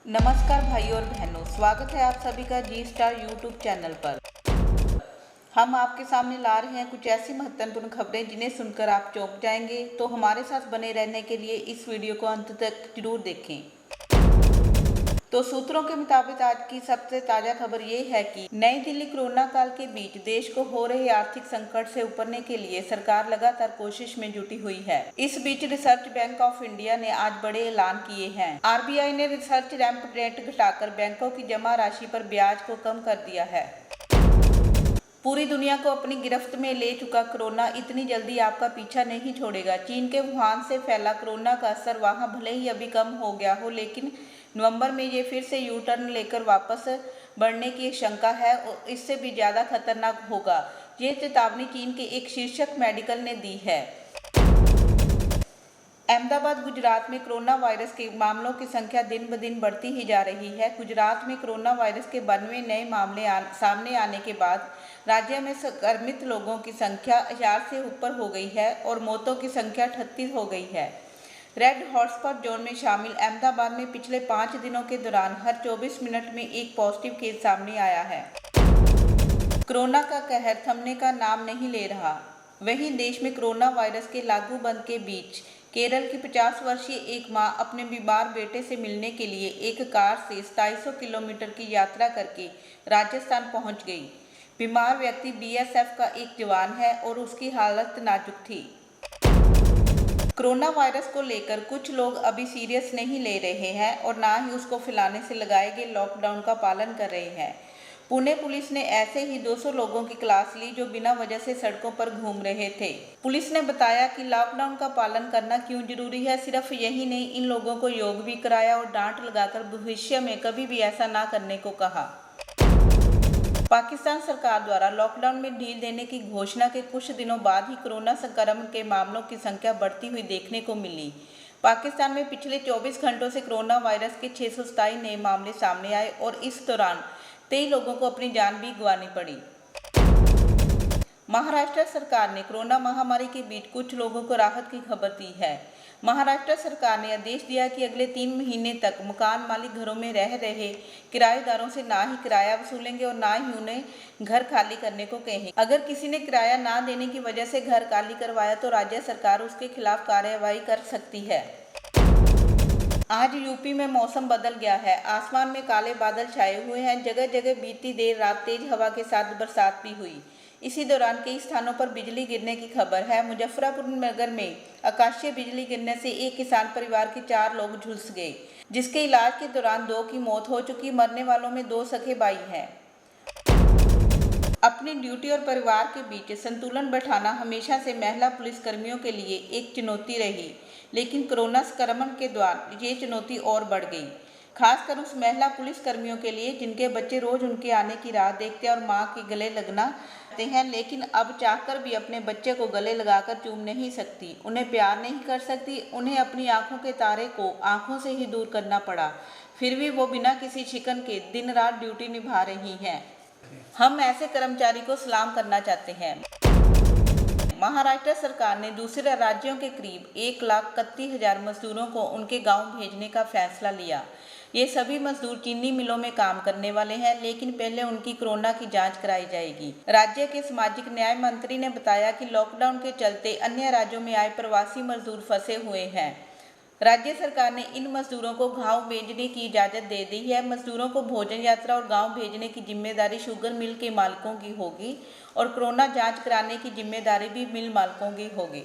नमस्कार भाइयों और बहनों, स्वागत है आप सभी का जी स्टार यूट्यूब चैनल पर। हम आपके सामने ला रहे हैं कुछ ऐसी महत्वपूर्ण खबरें जिन्हें सुनकर आप चौंक जाएंगे। तो हमारे साथ बने रहने के लिए इस वीडियो को अंत तक जरूर देखें। तो सूत्रों के मुताबिक आज की सबसे ताज़ा खबर ये है कि नई दिल्ली कोरोना काल के बीच देश को हो रहे आर्थिक संकट से उबरने के लिए सरकार लगातार कोशिश में जुटी हुई है। इस बीच रिजर्व बैंक ऑफ इंडिया ने आज बड़े ऐलान किए हैं। आरबीआई ने रिजर्व रेपो रेट घटाकर बैंकों की जमा राशि पर ब्याज को कम कर दिया है। पूरी दुनिया को अपनी गिरफ्त में ले चुका कोरोना इतनी जल्दी आपका पीछा नहीं छोड़ेगा। चीन के वुहान से फैला कोरोना का असर वहां भले ही अभी कम हो गया हो, लेकिन नवंबर में ये फिर से यू टर्न लेकर वापस बढ़ने की शंका है और इससे भी ज़्यादा खतरनाक होगा। ये चेतावनी चीन के एक शीर्षक मेडिकल ने दी है। अहमदाबाद गुजरात में कोरोना वायरस के मामलों की संख्या दिन ब दिन बढ़ती ही जा रही है। गुजरात में कोरोना वायरस के 92 नए मामले सामने आने के बाद राज्य में संक्रमित लोगों की संख्या 1000 से ऊपर हो गई है और मौतों की संख्या 38 हो गई है। रेड हॉटस्पॉट जोन में शामिल अहमदाबाद में पिछले 5 दिनों के दौरान हर 24 मिनट में एक पॉजिटिव केस सामने आया है। कोरोना का कहर थमने का नाम नहीं ले रहा। वहीं देश में कोरोना वायरस के लागू बंद के बीच केरल की 50 वर्षीय एक मां अपने बीमार बेटे से मिलने के लिए एक कार से 2700 किलोमीटर की यात्रा करके राजस्थान पहुंच गई। बीमार व्यक्ति बीएसएफ का एक जवान है और उसकी हालत नाजुक थी। कोरोना वायरस को लेकर कुछ लोग अभी सीरियस नहीं ले रहे हैं और ना ही उसको फैलाने से लगाए गए लॉकडाउन का पालन कर रहे हैं। पुणे पुलिस ने ऐसे ही 200 लोगों की क्लास ली जो बिना वजह से सड़कों पर घूम रहे थे। पुलिस ने बताया कि लॉकडाउन का पालन करना क्यों जरूरी है। सिर्फ यही नहीं, इन लोगों को योग भी कराया और डांट लगाकर भविष्य में कभी भी ऐसा ना करने को कहा। पाकिस्तान सरकार द्वारा लॉकडाउन में ढील देने की घोषणा के कुछ दिनों बाद ही कोरोना संक्रमण के मामलों की संख्या बढ़ती हुई देखने को मिली। पाकिस्तान में पिछले 24 घंटों से कोरोना वायरस के 627 नए मामले सामने आए और इस दौरान 23 लोगों को अपनी जान भी गंवानी पड़ी। महाराष्ट्र सरकार ने कोरोना महामारी के बीच कुछ लोगों को राहत की खबर दी है। महाराष्ट्र सरकार ने आदेश दिया कि अगले 3 महीने तक मकान मालिक घरों में रह रहे किराएदारों से ना ही किराया वसूलेंगे और ना ही उन्हें घर खाली करने को कहेंगे। अगर किसी ने किराया ना देने की वजह से घर खाली करवाया तो राज्य सरकार उसके खिलाफ कार्रवाई कर सकती है। आज यूपी में मौसम बदल गया है। आसमान में काले बादल छाए हुए हैं। जगह जगह बीती देर रात तेज हवा के साथ बरसात भी हुई। इसी दौरान कई स्थानों पर बिजली गिरने की खबर है। मुजफ्फरपुर नगर में आकाशीय बिजली गिरने से एक किसान परिवार के 4 लोग झुलस गए, जिसके इलाज के दौरान 2 की मौत हो चुकी। मरने वालों में 2 सगे भाई हैं। अपनी ड्यूटी और परिवार के बीच संतुलन बैठाना हमेशा से महिला पुलिसकर्मियों के लिए एक चुनौती रही, लेकिन कोरोना संक्रमण के दौरान ये चुनौती और बढ़ गई, खासकर उस महिला पुलिसकर्मियों के लिए जिनके बच्चे रोज उनके आने की राह देखते हैं और मां के गले लगना चाहते हैं, लेकिन अब चाहकर भी अपने बच्चे को गले लगाकर चूम नहीं सकती, उन्हें प्यार नहीं कर सकती। उन्हें अपनी आंखों के तारे को आंखों से ही दूर करना पड़ा, फिर भी वो बिना किसी शिकन के दिन रात ड्यूटी निभा रही हैं। हम ऐसे कर्मचारी को सलाम करना चाहते हैं। महाराष्ट्र सरकार ने दूसरे राज्यों के करीब 1,31,000 मजदूरों को उनके गांव भेजने का फैसला लिया। ये सभी मजदूर चीनी मिलों में काम करने वाले हैं, लेकिन पहले उनकी कोरोना की जांच कराई जाएगी। राज्य के सामाजिक न्याय मंत्री ने बताया कि लॉकडाउन के चलते अन्य राज्यों में आए प्रवासी मजदूर फंसे हुए हैं। राज्य सरकार ने इन मजदूरों को गांव भेजने की इजाज़त दे दी है। मजदूरों को भोजन यात्रा और गांव भेजने की जिम्मेदारी शुगर मिल के मालिकों की होगी और कोरोना जांच कराने की जिम्मेदारी भी मिल मालिकों की होगी।